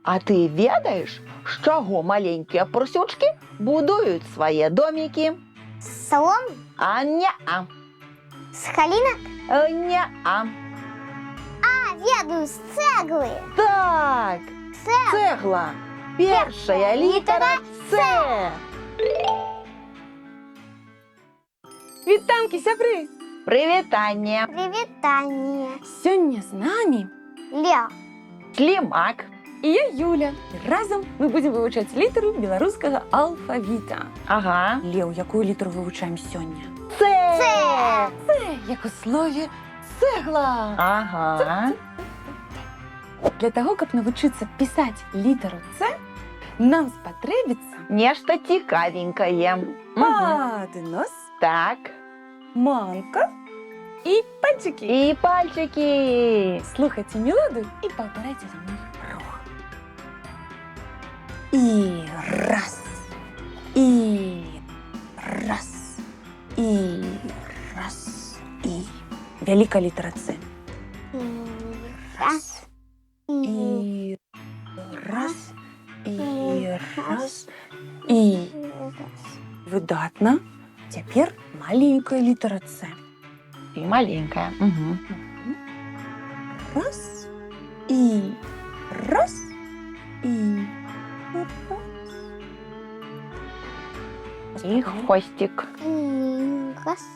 А ти ведаєш, з чого маленькі прусючки будують свої домики? С соломы? Ня-а. С халинок? Ня-а. Ведаю, с цеглы. Так, цегла. Першая літера С. Вітанки, сябры! Привітання. Привитание. Сёння з намі Ля. Слімак. і я Юля. І разом ми будемо вивчати літеру білоруського алфавіта. Ага. Лео, яку літеру вивчаємо сьогодні? С. Це. Це, як у слові цегла. Ага. Для того, щоб навчитися писати літеру С, нам спотребиться Нечто цікавенькое. Мгм. поднос, Так. манка і пальчики. І пальчики. Слухайте мелодию и повторяйте за мной рух. И раз, и раз, и раз, и велика літера С. Раз. И раз, и раз, и видатно. Тепер маленька літера С. І маленька. Угу. Раз, и раз, и раз. І хвостик. И раз.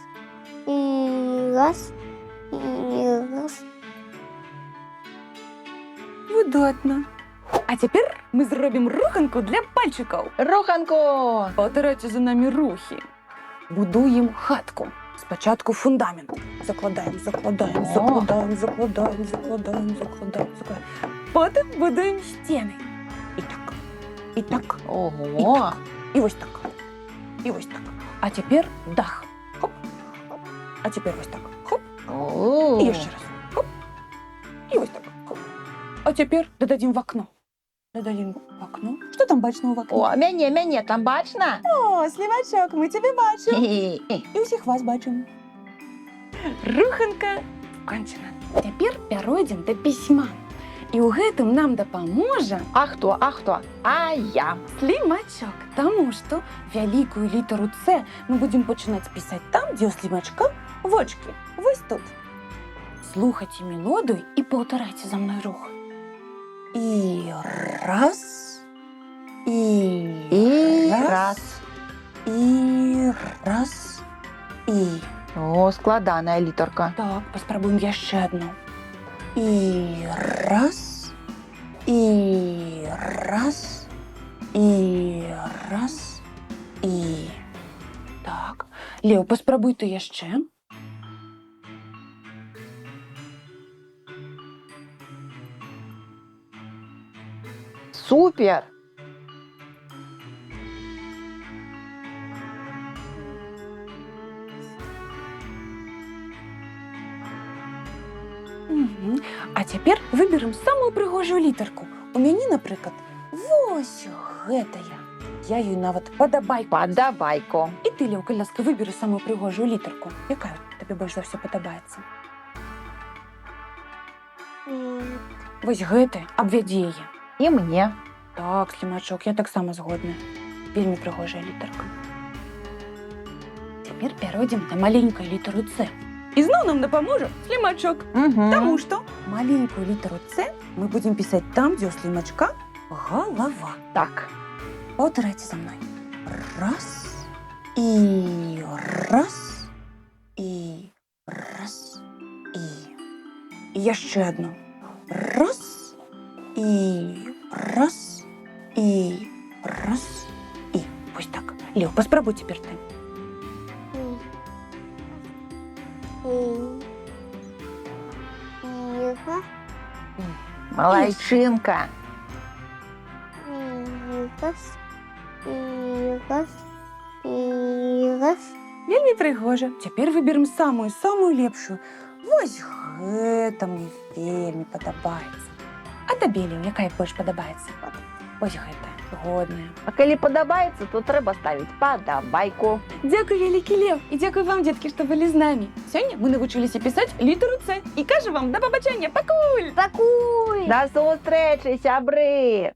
И раз. И раз. Видатно. А тепер ми зробимо руханку для пальчиків. Руханко. Повторяйте за нами рухи. Будуємо хатку. Спочатку фундамент. Закладаємо, закладаємо, О. закладаємо, закладаємо, закладаємо, закладаємо, закладаємо. Потім будуємо стіни. І так, і так, Ого. і ось так, і ось так. А тепер дах. Хоп. А тепер ось так. Хоп. О. І ще раз. Хоп. І ось так. Хоп. А тепер додадим в окно. Додадим в окно. Що там бачно в окні? О, мяне там бачно? О, Слівачок, ми тебе бачимо. Хі-хі. І усіх вас бачимо. Руханка кончена. Тепер перейдемо до письма. І у гэтым нам дапаможа А хто? А я. слімачок, тому що великую літеру С ми будемо починати писати там, де у слімачка вочки. Ось тут. Слухайте мелодію і повторяйте за мною рух. І раз, і І раз. і раз, і. О, складана літерка. Так, поспробуємо ще одну. І раз, і раз, і раз, і. Так. Лео, поспробуйте ще. Супер. Угу. А тепер виберемо саму пригожу літерку. У мені, наприклад, ось гэтая. Я їй навіть подобайку. Подавайко. І ти, Лео, будь ласка, вибери саму пригожу літерку. Яка тобі більше за все подобається? Ось гэты, обведи її. І мені. Так, Слімачок, я так само згодна. Вельми пригожа літерка. Тепер перейдемо на маленьку літеру С. І знову нам допоможе Слімачок. Угу. Тому що маленьку літеру С ми будемо писати там, де у Слімачка голова. Так. Повторяйте за мною. Раз, і раз, і раз, і. І ще одну. Раз, і раз, і раз, і. Ось так. Лео, поспробуй тепер ти. Молодчинка. Вельми пригожа. Тепер виберемо самую лепшу. Ось гэта мені вельми подобається. А тобі, Лео, яка більш подобається? Ось гэта. Згодна. А коли подобається, то треба ставити подавайку. Дякую, великий Лев, і дякую вам, дітки, що були з нами. Сьогодні ми навчилися писати літеру С. І кажу вам до побачення. Пакуль! Пакуй! До зустрічі, сябри!